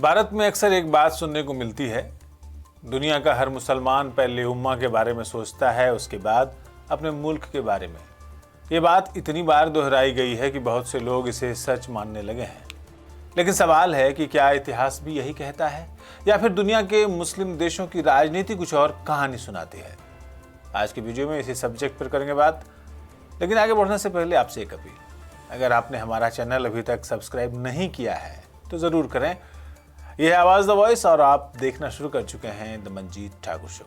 भारत में अक्सर एक बात सुनने को मिलती है। दुनिया का हर मुसलमान पहले उम्मा के बारे में सोचता है, उसके बाद अपने मुल्क के बारे में। ये बात इतनी बार दोहराई गई है कि बहुत से लोग इसे सच मानने लगे हैं। लेकिन सवाल है कि क्या इतिहास भी यही कहता है या फिर दुनिया के मुस्लिम देशों की राजनीति कुछ और कहानी सुनाती है। आज की वीडियो में इसी सब्जेक्ट पर करेंगे बात। लेकिन आगे बढ़ने से पहले आपसे एक अपील, अगर आपने हमारा चैनल अभी तक सब्सक्राइब नहीं किया है तो ज़रूर करें। यह है आवाज़ द वॉइस और आप देखना शुरू कर चुके हैं the Manjeet Thakur show.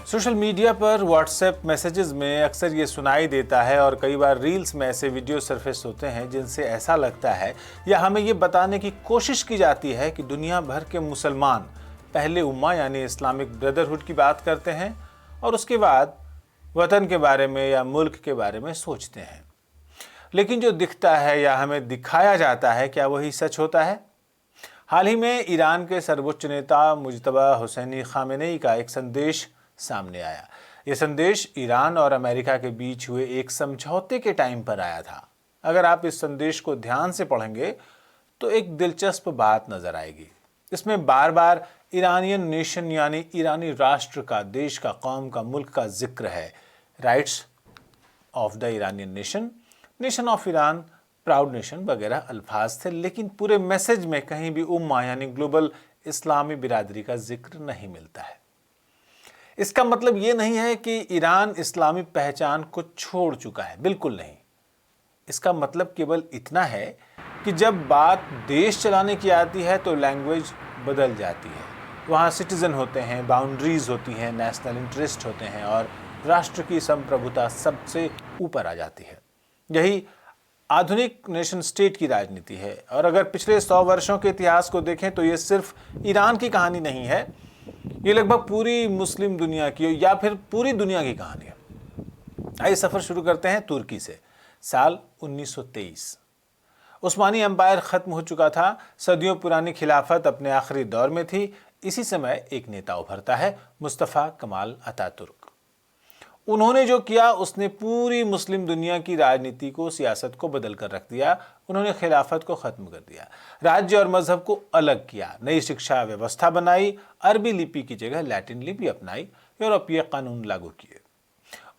Social media पर व्हाट्सएप मैसेजेस में अक्सर ये सुनाई देता है और कई बार रील्स में ऐसे वीडियो सरफेस होते हैं जिनसे ऐसा लगता है या हमें ये बताने की कोशिश की जाती है कि दुनिया भर के मुसलमान पहले उम्मा यानी इस्लामिक ब्रदरहुड की बात करते हैं और उसके बाद वतन के बारे में या मुल्क के बारे में सोचते हैं। लेकिन जो दिखता है या हमें दिखाया जाता है, क्या वही सच होता है? हाल ही में ईरान के सर्वोच्च नेता मुज्तबा हुसैनी खामेनेई का एक संदेश सामने आया। यह संदेश ईरान और अमेरिका के बीच हुए एक समझौते के टाइम पर आया था। अगर आप इस संदेश को ध्यान से पढ़ेंगे तो एक दिलचस्प बात नजर आएगी। इसमें बार बार ईरानियन नेशन यानी ईरानी राष्ट्र का, देश का, कौम का, मुल्क का जिक्र है। Rights of the Iranian nation, nation of Iran, proud nation वगैरह अल्फाज थे, लेकिन पूरे मैसेज में कहीं भी उम्मा यानी ग्लोबल इस्लामी बिरादरी का जिक्र नहीं मिलता है। इसका मतलब ये नहीं है कि ईरान इस्लामी पहचान को छोड़ चुका है, बिल्कुल नहीं। इसका मतलब केवल इतना है कि जब बात देश चलाने की आती है तो लैंग्वेज बदल जाती है। वहाँ सिटीजन होते हैं, बाउंड्रीज होती हैं, नेशनल इंटरेस्ट होते हैं और राष्ट्र की संप्रभुता सबसे ऊपर आ जाती है। यही आधुनिक नेशन स्टेट की राजनीति है। और अगर पिछले 100 वर्षों के इतिहास को देखें तो ये सिर्फ ईरान की कहानी नहीं है, ये लगभग पूरी मुस्लिम दुनिया की या फिर पूरी दुनिया की कहानी है। आइए सफर शुरू करते हैं तुर्की से। साल 1923, उस्मानी एम्पायर खत्म हो चुका था, सदियों पुरानी खिलाफत अपने आखिरी दौर में थी। इसी समय एक नेता उभरता है, मुस्तफ़ा कमाल अतातुर्क। उन्होंने जो किया उसने पूरी मुस्लिम दुनिया की राजनीति को, सियासत को बदल कर रख दिया। उन्होंने खिलाफत को ख़त्म कर दिया, राज्य और मजहब को अलग किया, नई शिक्षा व्यवस्था बनाई, अरबी लिपि की जगह लैटिन लिपि अपनाई, यूरोपीय कानून लागू किए।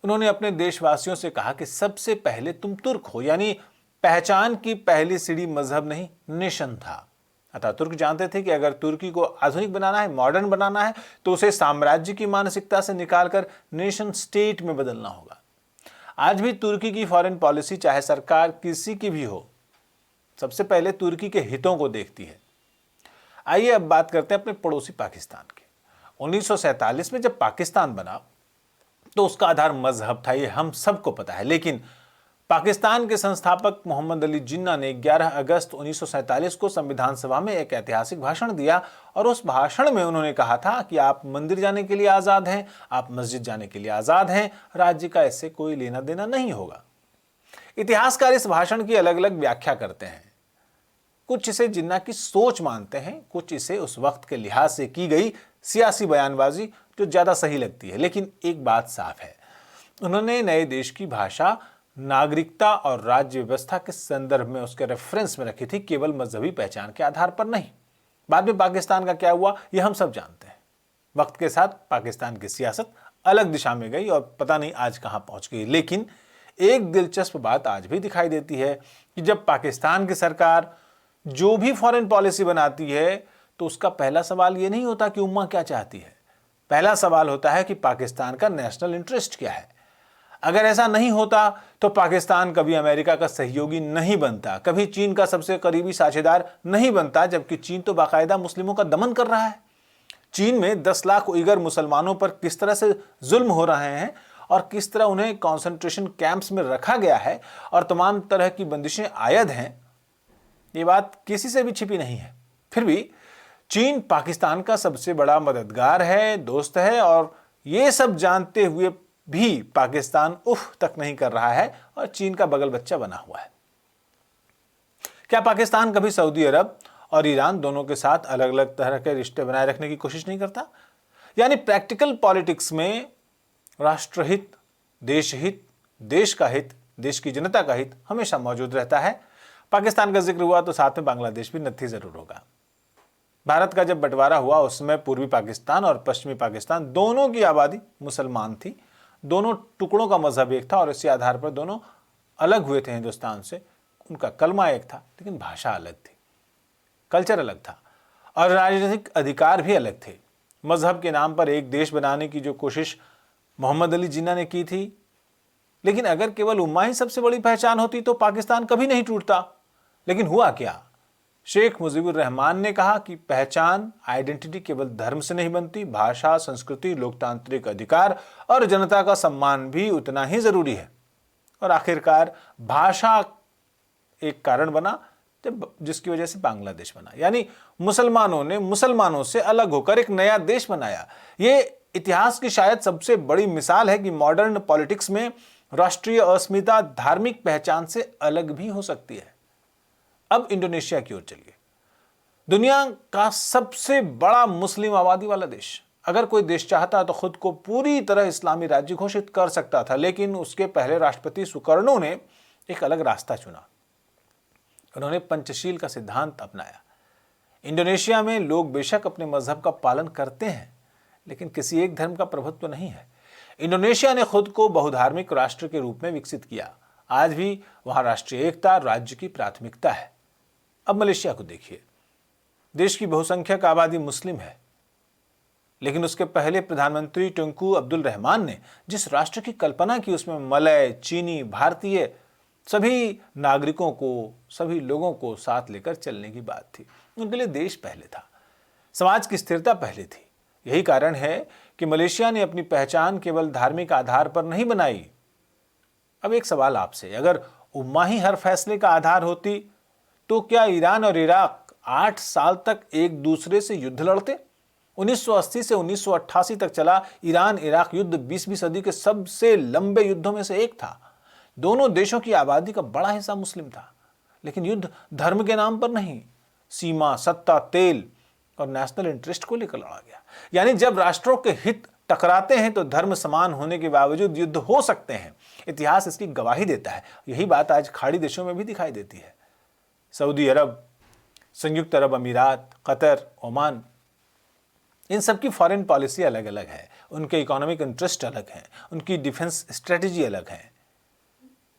उन्होंने अपने देशवासियों से कहा कि सबसे पहले तुम तुर्क हो, यानी पहचान की पहली सीढ़ी मजहब नहीं नेशन था। अतातुर्क जानते थे कि अगर तुर्की को आधुनिक बनाना है, मॉडर्न बनाना है, तो उसे साम्राज्य की मानसिकता से निकालकर नेशन स्टेट में बदलना होगा। आज भी तुर्की की फॉरेन पॉलिसी, चाहे सरकार किसी की भी हो, सबसे पहले तुर्की के हितों को देखती है। आइए अब बात करते हैं अपने पड़ोसी पाकिस्तान की। 1947 में जब पाकिस्तान बना तो उसका आधार मजहब था, ये हम सबको पता है। लेकिन पाकिस्तान के संस्थापक मोहम्मद अली जिन्ना ने 11 अगस्त 1947 को संविधान सभा में एक ऐतिहासिक भाषण दिया और उस भाषण में उन्होंने कहा था कि आप मंदिर जाने के लिए आज़ाद हैं, आप मस्जिद जाने के लिए आज़ाद हैं, राज्य का इससे कोई लेना देना नहीं होगा। इतिहासकार इस भाषण की अलग अलग व्याख्या करते हैं। कुछ इसे जिन्ना की सोच मानते हैं, कुछ इसे उस वक्त के लिहाज से की गई सियासी बयानबाजी जो ज़्यादा सही लगती है। लेकिन एक बात साफ है, उन्होंने नए देश की भाषा नागरिकता और राज्य व्यवस्था के संदर्भ में उसके रेफरेंस में रखी थी, केवल मजहबी पहचान के आधार पर नहीं। बाद में पाकिस्तान का क्या हुआ यह हम सब जानते हैं। वक्त के साथ पाकिस्तान की सियासत अलग दिशा में गई और पता नहीं आज कहां पहुंच गई। लेकिन एक दिलचस्प बात आज भी दिखाई देती है कि जब पाकिस्तान की सरकार जो भी फॉरेन पॉलिसी बनाती है तो उसका पहला सवाल यह नहीं होता कि उम्मा क्या चाहती है। पहला सवाल होता है कि पाकिस्तान का नेशनल इंटरेस्ट क्या है। अगर ऐसा नहीं होता तो पाकिस्तान कभी अमेरिका का सहयोगी नहीं बनता, कभी चीन का सबसे करीबी साझेदार नहीं बनता, जबकि चीन तो बाकायदा मुस्लिमों का दमन कर रहा है। चीन में 10 लाख उइगर मुसलमानों पर किस तरह से जुल्म हो रहे हैं और किस तरह उन्हें कॉन्सेंट्रेशन कैंप्स में रखा गया है और तमाम तरह की बंदिशें आयद हैं, ये बात किसी से भी छिपी नहीं है। फिर भी चीन पाकिस्तान का सबसे बड़ा मददगार है, दोस्त है और ये सब जानते हुए भी पाकिस्तान उफ तक नहीं कर रहा है और चीन का बगल बच्चा बना हुआ है। क्या पाकिस्तान कभी सऊदी अरब और ईरान दोनों के साथ अलग अलग तरह के रिश्ते बनाए रखने की कोशिश नहीं करता? यानी प्रैक्टिकल पॉलिटिक्स में राष्ट्रहित, देश हित, देश का हित देश की जनता का हित हमेशा मौजूद रहता है। पाकिस्तान का जिक्र हुआ तो साथ में बांग्लादेश भी नत्थी जरूर होगा। भारत का जब बंटवारा हुआ उस समय पूर्वी पाकिस्तान और पश्चिमी पाकिस्तान दोनों की आबादी मुसलमान थी। दोनों टुकड़ों का मजहब एक था और इसी आधार पर दोनों अलग हुए थे हिंदुस्तान से। उनका कलमा एक था लेकिन भाषा अलग थी, कल्चर अलग था और राजनीतिक अधिकार भी अलग थे। मजहब के नाम पर एक देश बनाने की जो कोशिश मोहम्मद अली जिन्ना ने की थी, लेकिन अगर केवल उम्मा ही सबसे बड़ी पहचान होती तो पाकिस्तान कभी नहीं टूटता। लेकिन हुआ क्या? शेख मुजीबुर रहमान ने कहा कि पहचान, आइडेंटिटी केवल धर्म से नहीं बनती, भाषा, संस्कृति, लोकतांत्रिक अधिकार और जनता का सम्मान भी उतना ही जरूरी है। और आखिरकार भाषा एक कारण बना जिसकी वजह से बांग्लादेश बना, यानी मुसलमानों ने मुसलमानों से अलग होकर एक नया देश बनाया। ये इतिहास की शायद सबसे बड़ी मिसाल है कि मॉडर्न पॉलिटिक्स में राष्ट्रीय अस्मिता धार्मिक पहचान से अलग भी हो सकती है। अब इंडोनेशिया की ओर चलिए। दुनिया का सबसे बड़ा मुस्लिम आबादी वाला देश। अगर कोई देश चाहता तो खुद को पूरी तरह इस्लामी राज्य घोषित कर सकता था, लेकिन उसके पहले राष्ट्रपति सुकर्णो ने एक अलग रास्ता चुना। उन्होंने पंचशील का सिद्धांत अपनाया। इंडोनेशिया में लोग बेशक अपने मजहब का पालन करते हैं, लेकिन किसी एक धर्म का प्रभुत्व नहीं है। इंडोनेशिया ने खुद को बहुधार्मिक राष्ट्र के रूप में विकसित किया। आज भी वहां राष्ट्रीय एकता राज्य की प्राथमिकता है। अब मलेशिया को देखिए। देश की बहुसंख्यक आबादी मुस्लिम है, लेकिन उसके पहले प्रधानमंत्री टुंकू अब्दुल रहमान ने जिस राष्ट्र की कल्पना की उसमें मलय, चीनी, भारतीय सभी नागरिकों को, सभी लोगों को साथ लेकर चलने की बात थी। उनके लिए देश पहले था, समाज की स्थिरता पहले थी। यही कारण है कि मलेशिया ने अपनी पहचान केवल धार्मिक आधार पर नहीं बनाई। अब एक सवाल आपसे, अगर उम्मा ही हर फैसले का आधार होती तो क्या ईरान और इराक 8 साल तक एक दूसरे से युद्ध लड़ते? 1980 से 1988 तक चला ईरान इराक युद्ध 20वीं सदी के सबसे लंबे युद्धों में से एक था। दोनों देशों की आबादी का बड़ा हिस्सा मुस्लिम था, लेकिन युद्ध धर्म के नाम पर नहीं, सीमा, सत्ता, तेल और नेशनल इंटरेस्ट को लेकर लड़ा गया। यानी जब राष्ट्रों के हित टकराते हैं तो धर्म समान होने के बावजूद युद्ध हो सकते हैं। इतिहास इसकी गवाही देता है। यही बात आज खाड़ी देशों में भी दिखाई देती है। सऊदी अरब, संयुक्त अरब अमीरात, कतर, ओमान, इन सब की फॉरेन पॉलिसी अलग अलग है, उनके इकोनॉमिक इंटरेस्ट अलग हैं, उनकी डिफेंस स्ट्रेटेजी अलग है।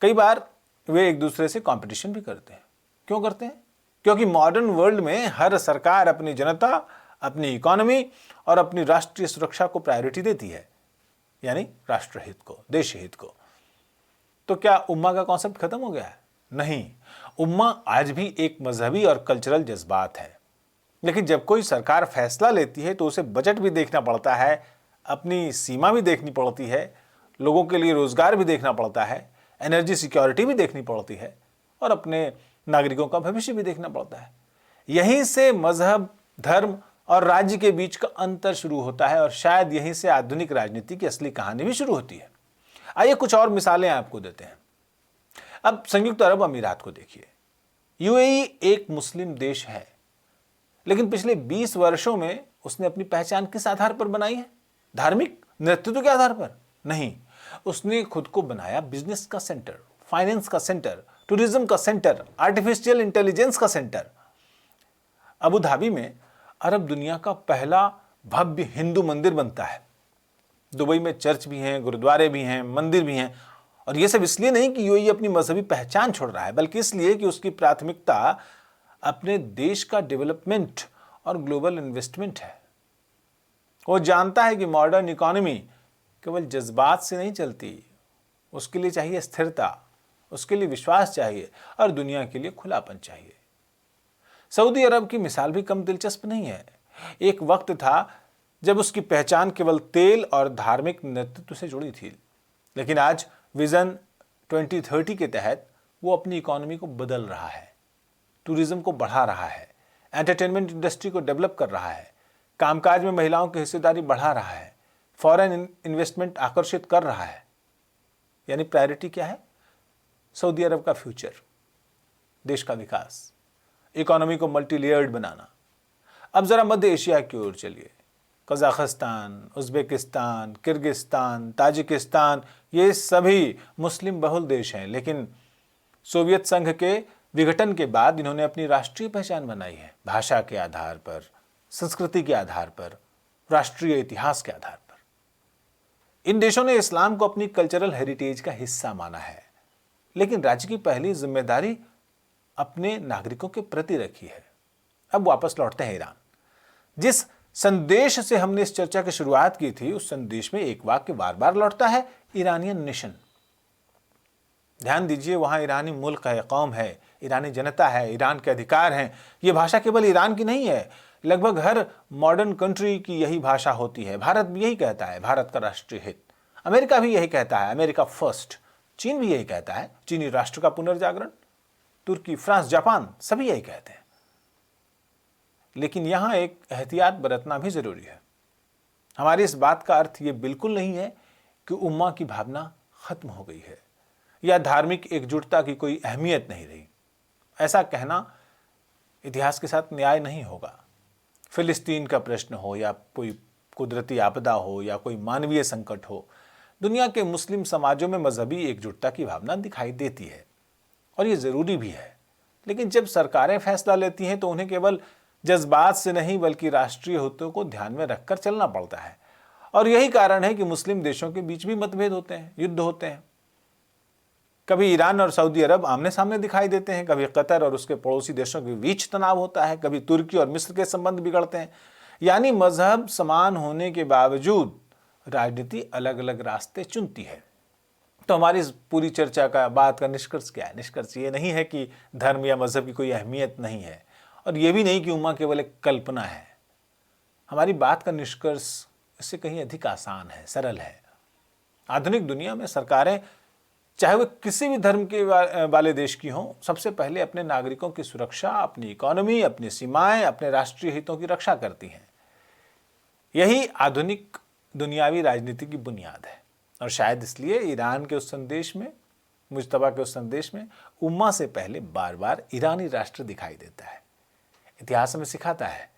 कई बार वे एक दूसरे से कंपटीशन भी करते हैं। क्यों करते हैं? क्योंकि मॉडर्न वर्ल्ड में हर सरकार अपनी जनता, अपनी इकोनॉमी और अपनी राष्ट्रीय सुरक्षा को प्रायोरिटी देती है, यानी राष्ट्रहित को, देश हित को। तो क्या उम्मा का कॉन्सेप्ट खत्म हो गया है? नहीं, उम्मा आज भी एक मजहबी और कल्चरल जज्बात है। लेकिन जब कोई सरकार फैसला लेती है तो उसे बजट भी देखना पड़ता है, अपनी सीमा भी देखनी पड़ती है, लोगों के लिए रोजगार भी देखना पड़ता है, एनर्जी सिक्योरिटी भी देखनी पड़ती है और अपने नागरिकों का भविष्य भी देखना पड़ता है। यहीं से मजहब, धर्म और राज्य के बीच का अंतर शुरू होता है और शायद यहीं से आधुनिक राजनीति की असली कहानी भी शुरू होती है। आइए कुछ और मिसालें आपको देते हैं। अब संयुक्त अरब अमीरात को देखिए। यूएई एक मुस्लिम देश है, लेकिन पिछले 20 वर्षों में उसने अपनी पहचान किस आधार पर बनाई है? धार्मिक नेतृत्व के आधार पर नहीं। उसने खुद को बनाया बिजनेस का सेंटर, फाइनेंस का सेंटर, टूरिज्म का सेंटर, आर्टिफिशियल इंटेलिजेंस का सेंटर। अबू धाबी में अरब दुनिया का पहला भव्य हिंदू मंदिर बनता है। दुबई में चर्च भी हैं, गुरुद्वारे भी हैं, मंदिर भी हैं। और यह सब इसलिए नहीं कि यूएई अपनी मजहबी पहचान छोड़ रहा है, बल्कि इसलिए कि उसकी प्राथमिकता अपने देश का डेवलपमेंट और ग्लोबल इन्वेस्टमेंट है। वो जानता है कि मॉडर्न इकोनॉमी केवल जज्बात से नहीं चलती, उसके लिए चाहिए स्थिरता, उसके लिए विश्वास चाहिए और दुनिया के लिए खुलापन चाहिए। सऊदी अरब की मिसाल भी कम दिलचस्प नहीं है। एक वक्त था जब उसकी पहचान केवल तेल और धार्मिक नेतृत्व से जुड़ी थी, लेकिन आज विजन 2030 के तहत वो अपनी इकोनॉमी को बदल रहा है, टूरिज्म को बढ़ा रहा है, एंटरटेनमेंट इंडस्ट्री को डेवलप कर रहा है, कामकाज में महिलाओं की हिस्सेदारी बढ़ा रहा है, फॉरेन इन्वेस्टमेंट आकर्षित कर रहा है। यानी प्रायोरिटी क्या है? सऊदी अरब का फ्यूचर, देश का विकास, इकोनॉमी को मल्टी लेयर्ड बनाना। अब जरा मध्य एशिया की ओर चलिए। कजाकिस्तान, उज्बेकिस्तान, किर्गिस्तान, ताजिकिस्तान, ये सभी मुस्लिम बहुल देश हैं, लेकिन सोवियत संघ के विघटन के बाद इन्होंने अपनी राष्ट्रीय पहचान बनाई है, भाषा के आधार पर, संस्कृति के आधार पर, राष्ट्रीय इतिहास के आधार पर। इन देशों ने इस्लाम को अपनी कल्चरल हेरिटेज का हिस्सा माना है, लेकिन राज्य की पहली जिम्मेदारी अपने नागरिकों के प्रति रखी है। अब वापस लौटते हैं ईरान। जिस संदेश से हमने इस चर्चा की शुरुआत की थी, उस संदेश में एक वाक्य बार बार लौटता है, ईरानियन नेशन। ध्यान दीजिए, वहां ईरानी मुल्क है, कौम है, ईरानी जनता है, ईरान के अधिकार हैं। यह भाषा केवल ईरान की नहीं है, लगभग हर मॉडर्न कंट्री की यही भाषा होती है। भारत भी यही कहता है, भारत का राष्ट्रीय हित। अमेरिका भी यही कहता है, अमेरिका फर्स्ट। चीन भी यही कहता है, चीनी राष्ट्र का पुनर्जागरण। तुर्की, फ्रांस, जापान सभी यही कहते हैं। लेकिन यहां एक एहतियात बरतना भी जरूरी है। हमारी इस बात का अर्थ यह बिल्कुल नहीं है कि उम्मा की भावना खत्म हो गई है या धार्मिक एकजुटता की कोई अहमियत नहीं रही। ऐसा कहना इतिहास के साथ न्याय नहीं होगा। फिलिस्तीन का प्रश्न हो या कोई कुदरती आपदा हो या कोई मानवीय संकट हो, दुनिया के मुस्लिम समाजों में मजहबी एकजुटता की भावना दिखाई देती है और ये ज़रूरी भी है। लेकिन जब सरकारें फैसला लेती हैं तो उन्हें केवल जज्बात से नहीं बल्कि राष्ट्रीय हितों को ध्यान में रखकर चलना पड़ता है। और यही कारण है कि मुस्लिम देशों के बीच भी मतभेद होते हैं, युद्ध होते हैं। कभी ईरान और सऊदी अरब आमने सामने दिखाई देते हैं, कभी कतर और उसके पड़ोसी देशों के बीच तनाव होता है, कभी तुर्की और मिस्र के संबंध बिगड़ते हैं। यानी मजहब समान होने के बावजूद राजनीति अलग अलग रास्ते चुनती है। तो हमारी इस पूरी चर्चा का बात का निष्कर्ष क्या है? निष्कर्ष ये नहीं है कि धर्म या मजहब की कोई अहमियत नहीं है, और ये भी नहीं कि उम्मा केवल एक कल्पना है। हमारी बात का निष्कर्ष इससे कहीं अधिक आसान है, सरल है। आधुनिक दुनिया में सरकारें, चाहे वह किसी भी धर्म के वाले देश की हों, सबसे पहले अपने नागरिकों की सुरक्षा, अपनी इकोनॉमी, अपनी सीमाएं, अपने राष्ट्रीय हितों की रक्षा करती हैं। यही आधुनिक दुनियावी राजनीति की बुनियाद है। और शायद इसलिए ईरान के उस संदेश में, मुज्तबा के उस संदेश में उम्मा से पहले बार बार ईरानी राष्ट्र दिखाई देता है। इतिहास हमें सिखाता है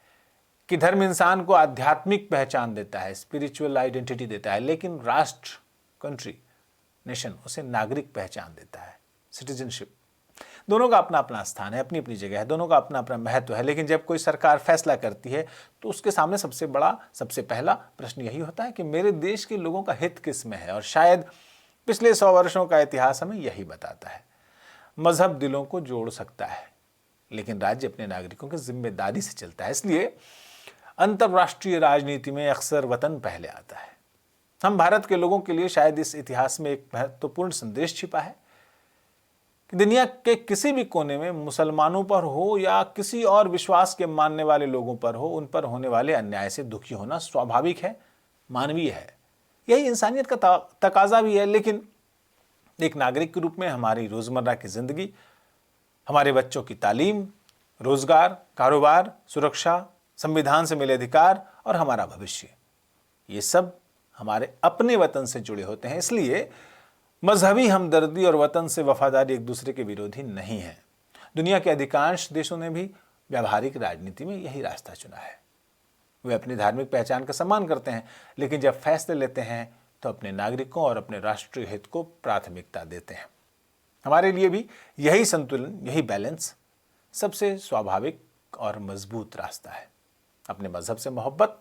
कि धर्म इंसान को आध्यात्मिक पहचान देता है, स्पिरिचुअल आइडेंटिटी देता है, लेकिन राष्ट्र, कंट्री, नेशन उसे नागरिक पहचान देता है, सिटीजनशिप। दोनों का अपना अपना स्थान है, अपनी अपनी जगह है, दोनों का अपना अपना महत्व है। लेकिन जब कोई सरकार फैसला करती है तो उसके सामने सबसे पहला प्रश्न यही होता है कि मेरे देश के लोगों का हित किस में है। और शायद पिछले 100 वर्षों का इतिहास हमें यही बताता है। मजहब दिलों को जोड़ सकता है, लेकिन राज्य अपने नागरिकों की जिम्मेदारी से चलता है। इसलिए अंतर्राष्ट्रीय राजनीति में अक्सर वतन पहले आता है। हम भारत के लोगों के लिए शायद इस इतिहास में एक महत्वपूर्ण संदेश छिपा है कि दुनिया के किसी भी कोने में मुसलमानों पर हो या किसी और विश्वास के मानने वाले लोगों पर हो, उन पर होने वाले अन्याय से दुखी होना स्वाभाविक है, मानवीय है। यही इंसानियत का तकाजा भी है। लेकिन एक नागरिक के रूप में हमारी रोजमर्रा की जिंदगी, हमारे बच्चों की तालीम, रोजगार, कारोबार, सुरक्षा, संविधान से मिले अधिकार और हमारा भविष्य, ये सब हमारे अपने वतन से जुड़े होते हैं। इसलिए मजहबी हमदर्दी और वतन से वफादारी एक दूसरे के विरोधी नहीं है। दुनिया के अधिकांश देशों ने भी व्यावहारिक राजनीति में यही रास्ता चुना है। वे अपनी धार्मिक पहचान का सम्मान करते हैं, लेकिन जब फैसले लेते हैं तो अपने नागरिकों और अपने राष्ट्रीय हित को प्राथमिकता देते हैं। हमारे लिए भी यही संतुलन, यही बैलेंस सबसे स्वाभाविक और मजबूत रास्ता है। अपने मजहब से मोहब्बत,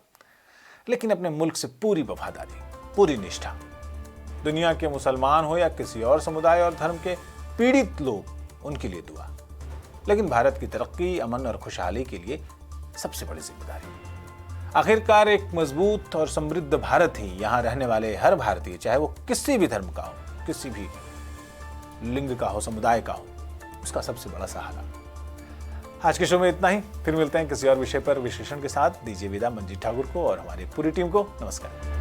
लेकिन अपने मुल्क से पूरी वफादारी, पूरी निष्ठा। दुनिया के मुसलमान हो या किसी और समुदाय और धर्म के पीड़ित लोग, उनके लिए दुआ। लेकिन भारत की तरक्की, अमन और खुशहाली के लिए सबसे बड़ी जिम्मेदारी। आखिरकार एक मजबूत और समृद्ध भारत ही यहाँ रहने वाले हर भारतीय, चाहे वो किसी भी धर्म का हो, किसी भी लिंग का हो, समुदाय का हो, उसका सबसे बड़ा सहारा। आज के शो में इतना ही। फिर मिलते हैं किसी और विषय पर विश्लेषण के साथ। दीजिए विदा मंजीत ठाकुर को और हमारी पूरी टीम को। नमस्कार।